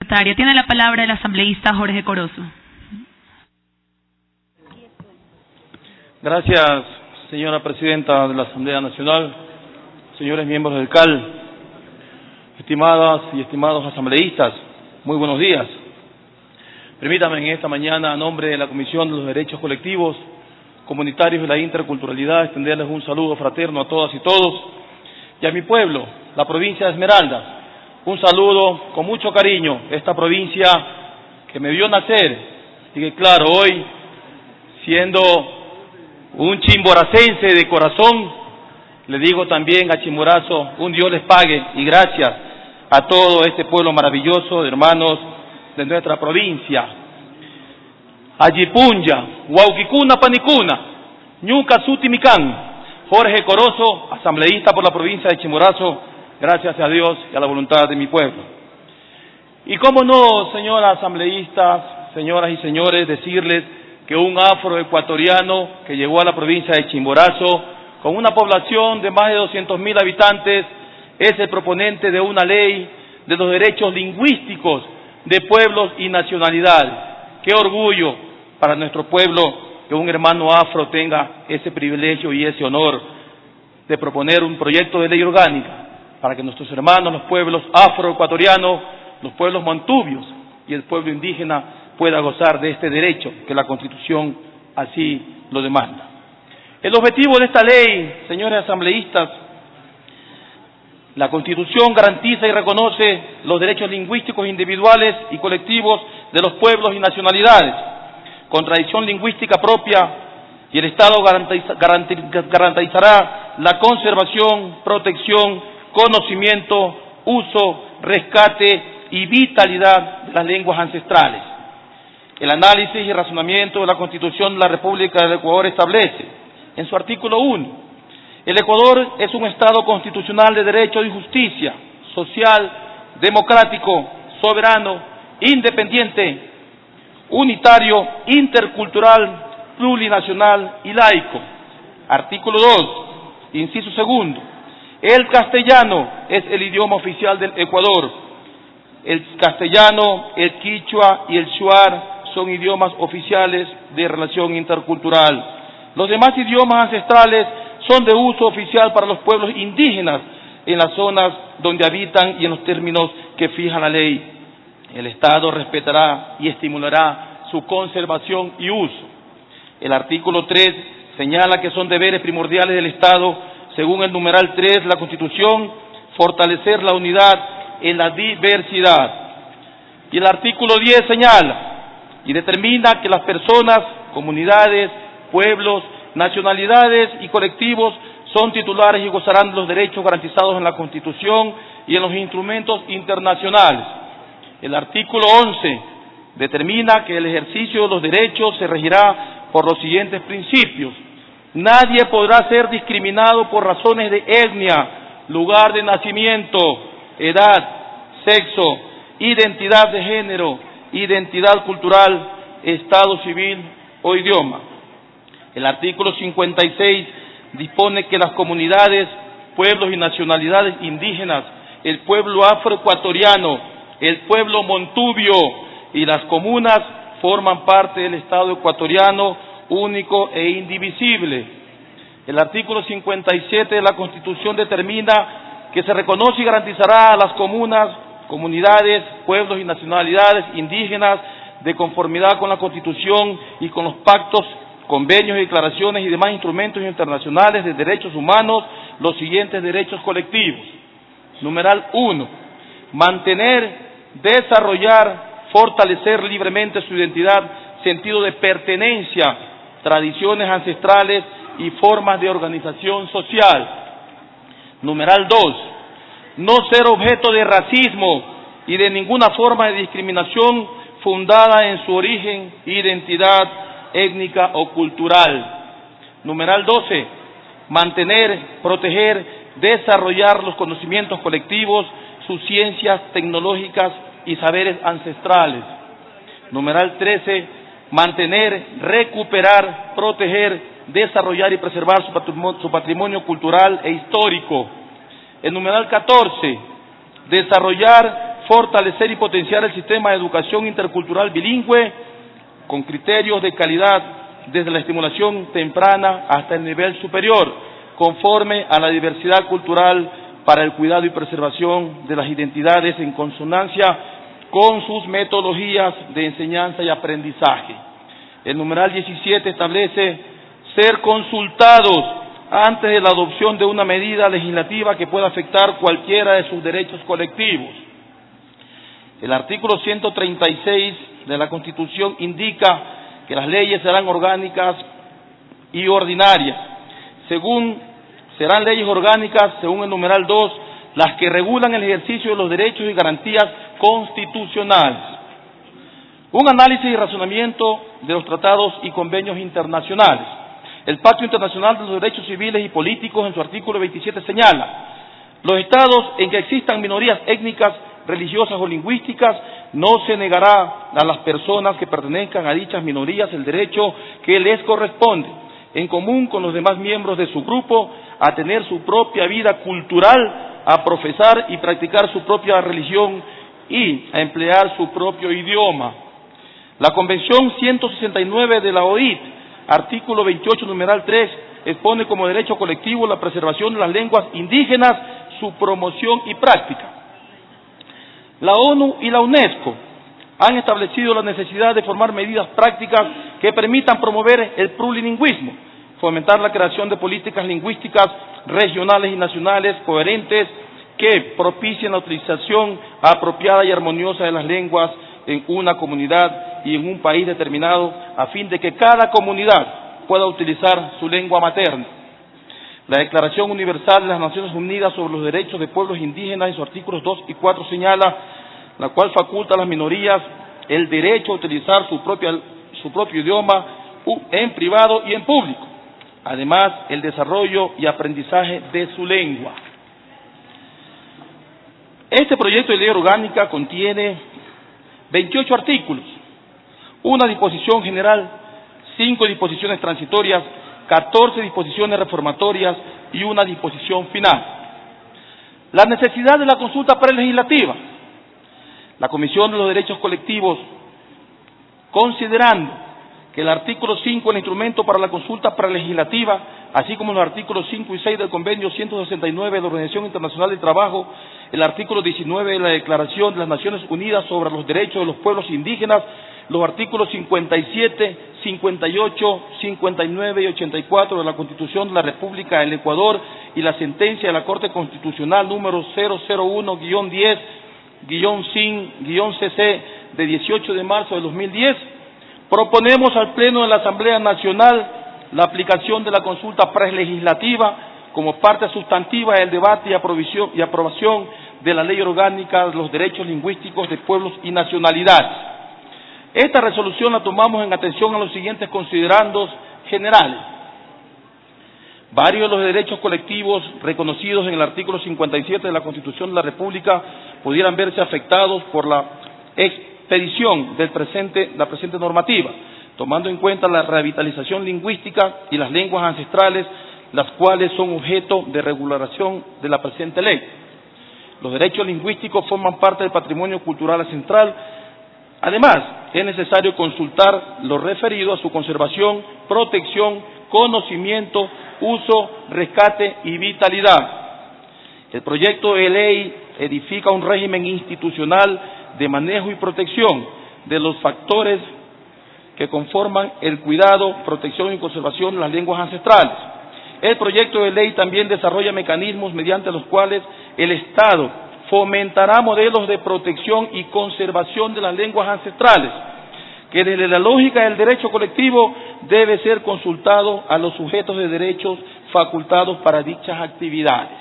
secretaria. Tiene la palabra el asambleísta Jorge Corozo. Gracias, señora presidenta de la Asamblea Nacional, señores miembros del CAL, estimadas y estimados asambleístas, muy buenos días. Permítanme en esta mañana, a nombre de la Comisión de los Derechos Colectivos, Comunitarios y la Interculturalidad, extenderles un saludo fraterno a todas y todos, y a mi pueblo, la provincia de Esmeraldas, un saludo con mucho cariño, esta provincia que me vio nacer, y que claro, hoy, siendo un chimboracense de corazón, le digo también a Chimborazo, un Dios les pague, y gracias a todo este pueblo maravilloso de hermanos de nuestra provincia. Ayipunya, Huauquicuna, Panicuna, Ñuca, Sutimicán, Jorge Corozo, asambleísta por la provincia de Chimborazo, gracias a Dios y a la voluntad de mi pueblo. Y cómo no, señoras asambleístas, señoras y señores, decirles que un afroecuatoriano que llegó a la provincia de Chimborazo, con una población de más de 200.000 habitantes, es el proponente de una ley de los derechos lingüísticos de pueblos y nacionalidades. Qué orgullo para nuestro pueblo que un hermano afro tenga ese privilegio y ese honor de proponer un proyecto de ley orgánica para que nuestros hermanos, los pueblos afroecuatorianos, los pueblos montubios y el pueblo indígena pueda gozar de este derecho que la Constitución así lo demanda. El objetivo de esta ley, señores asambleístas, la Constitución garantiza y reconoce los derechos lingüísticos individuales y colectivos de los pueblos y nacionalidades, con tradición lingüística propia, y el Estado garantizará la conservación, protección, conocimiento, uso, rescate y vitalidad de las lenguas ancestrales. El análisis y razonamiento de la Constitución de la República del Ecuador establece, en su artículo 1, el Ecuador es un Estado constitucional de derecho y justicia, social, democrático, soberano, independiente, unitario, intercultural, plurinacional y laico. Artículo 2, inciso 2. El castellano es el idioma oficial del Ecuador. El castellano, el quichua y el shuar son idiomas oficiales de relación intercultural. Los demás idiomas ancestrales son de uso oficial para los pueblos indígenas en las zonas donde habitan y en los términos que fija la ley. El Estado respetará y estimulará su conservación y uso. El artículo 3 señala que son deberes primordiales del Estado, según el numeral 3 de la Constitución, fortalecer la unidad en la diversidad. Y el artículo 10 señala y determina que las personas, comunidades, pueblos, nacionalidades y colectivos son titulares y gozarán de los derechos garantizados en la Constitución y en los instrumentos internacionales. El artículo 11 determina que el ejercicio de los derechos se regirá por los siguientes principios. Nadie podrá ser discriminado por razones de etnia, lugar de nacimiento, edad, sexo, identidad de género, identidad cultural, estado civil o idioma. El artículo 56 dispone que las comunidades, pueblos y nacionalidades indígenas, el pueblo afroecuatoriano, el pueblo montubio y las comunas forman parte del Estado ecuatoriano único e indivisible. El artículo 57 de la Constitución determina que se reconoce y garantizará a las comunas, comunidades, pueblos y nacionalidades indígenas, de conformidad con la Constitución y con los pactos, convenios y declaraciones y demás instrumentos internacionales de derechos humanos, los siguientes derechos colectivos. Numeral 1. Mantener, desarrollar, fortalecer libremente su identidad, sentido de pertenencia, tradiciones ancestrales y formas de organización social. Numeral 2. No ser objeto de racismo y de ninguna forma de discriminación fundada en su origen, identidad étnica o cultural. Numeral 12. Mantener, proteger, desarrollar los conocimientos colectivos, sus ciencias tecnológicas y saberes ancestrales. Numeral 13. Mantener, recuperar, proteger, desarrollar y preservar su patrimonio cultural e histórico. El numeral 14. Desarrollar, fortalecer y potenciar el sistema de educación intercultural bilingüe con criterios de calidad desde la estimulación temprana hasta el nivel superior, conforme a la diversidad cultural para el cuidado y preservación de las identidades en consonancia con sus metodologías de enseñanza y aprendizaje. El numeral 17 establece ser consultados antes de la adopción de una medida legislativa que pueda afectar cualquiera de sus derechos colectivos. El artículo 136 de la Constitución indica que las leyes serán orgánicas y ordinarias. Serán leyes orgánicas, según el numeral 2, las que regulan el ejercicio de los derechos y garantías constitucionales. Un análisis y razonamiento de los tratados y convenios internacionales. El Pacto Internacional de los Derechos Civiles y Políticos, en su artículo 27, señala: los estados en que existan minorías étnicas, religiosas o lingüísticas, no se negará a las personas que pertenezcan a dichas minorías el derecho que les corresponde, en común con los demás miembros de su grupo, a tener su propia vida cultural, a profesar y practicar su propia religión y a emplear su propio idioma. La Convención 169 de la OIT, artículo 28, numeral 3, expone como derecho colectivo la preservación de las lenguas indígenas, su promoción y práctica. La ONU y la UNESCO han establecido la necesidad de formar medidas prácticas que permitan promover el plurilingüismo, fomentar la creación de políticas lingüísticas regionales y nacionales coherentes que propicien la utilización apropiada y armoniosa de las lenguas en una comunidad y en un país determinado, a fin de que cada comunidad pueda utilizar su lengua materna. La Declaración Universal de las Naciones Unidas sobre los Derechos de Pueblos Indígenas, en sus artículos 2 y 4, señala, la cual faculta a las minorías el derecho a utilizar su propio idioma en privado y en público. Además, el desarrollo y aprendizaje de su lengua. Este proyecto de ley orgánica contiene 28 artículos, una disposición general, 5 disposiciones transitorias, 14 disposiciones reformatorias y una disposición final. La necesidad de la consulta prelegislativa. La Comisión de los Derechos Colectivos, considerando que el artículo 5, el instrumento para la consulta prelegislativa, así como los artículos 5 y 6 del Convenio 169 de la Organización Internacional del Trabajo, el artículo 19 de la Declaración de las Naciones Unidas sobre los Derechos de los Pueblos Indígenas, los artículos 57, 58, 59 y 84 de la Constitución de la República del Ecuador y la sentencia de la Corte Constitucional número 001-10-sin-CC de 18 de marzo de 2010, proponemos al Pleno de la Asamblea Nacional la aplicación de la consulta prelegislativa como parte sustantiva del debate y aprobación de la Ley Orgánica de los Derechos Lingüísticos de Pueblos y Nacionalidades. Esta resolución la tomamos en atención a los siguientes considerandos generales. Varios de los derechos colectivos reconocidos en el artículo 57 de la Constitución de la República pudieran verse afectados por la expedición de la presente normativa, tomando en cuenta la revitalización lingüística y las lenguas ancestrales, las cuales son objeto de regulación de la presente ley. Los derechos lingüísticos forman parte del patrimonio cultural ancestral. Además, es necesario consultar lo referido a su conservación, protección, conocimiento, uso, rescate y vitalidad. El proyecto de ley edifica un régimen institucional de manejo y protección de los factores que conforman el cuidado, protección y conservación de las lenguas ancestrales. El proyecto de ley también desarrolla mecanismos mediante los cuales el Estado fomentará modelos de protección y conservación de las lenguas ancestrales, que desde la lógica del derecho colectivo debe ser consultado a los sujetos de derechos facultados para dichas actividades.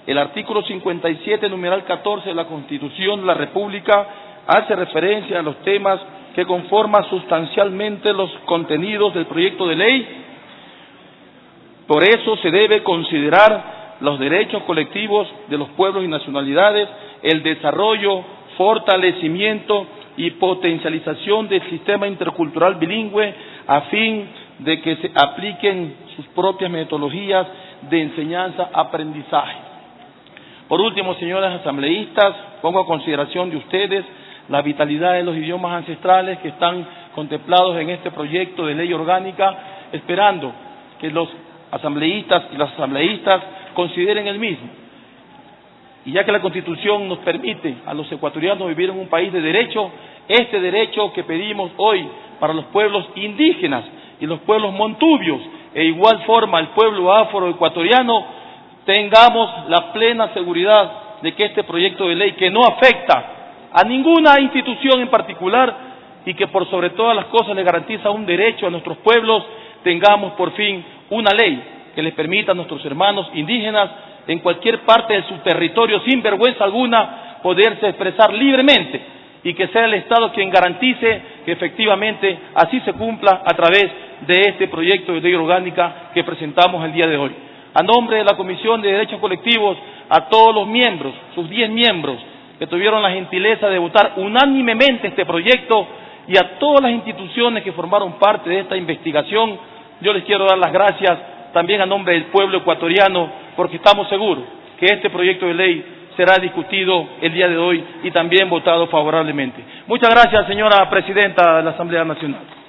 El artículo 57, numeral 14 de la Constitución de la República hace referencia a los temas que conforman sustancialmente los contenidos del proyecto de ley. Por eso se debe considerar los derechos colectivos de los pueblos y nacionalidades, el desarrollo, fortalecimiento y potencialización del sistema intercultural bilingüe a fin de que se apliquen sus propias metodologías de enseñanza-aprendizaje. Por último, señoras asambleístas, pongo a consideración de ustedes la vitalidad de los idiomas ancestrales que están contemplados en este proyecto de ley orgánica, esperando que los asambleístas y las asambleístas consideren el mismo. Y ya que la Constitución nos permite a los ecuatorianos vivir en un país de derecho, este derecho que pedimos hoy para los pueblos indígenas y los pueblos montubios, e igual forma el pueblo afroecuatoriano, tengamos la plena seguridad de que este proyecto de ley, que no afecta a ninguna institución en particular y que por sobre todas las cosas le garantiza un derecho a nuestros pueblos, tengamos por fin una ley que les permita a nuestros hermanos indígenas en cualquier parte de su territorio, sin vergüenza alguna, poderse expresar libremente, y que sea el Estado quien garantice que efectivamente así se cumpla a través de este proyecto de ley orgánica que presentamos el día de hoy. A nombre de la Comisión de Derechos Colectivos, a todos los miembros, sus 10 miembros, que tuvieron la gentileza de votar unánimemente este proyecto, y a todas las instituciones que formaron parte de esta investigación, yo les quiero dar las gracias también a nombre del pueblo ecuatoriano, porque estamos seguros que este proyecto de ley será discutido el día de hoy y también votado favorablemente. Muchas gracias, señora Presidenta de la Asamblea Nacional.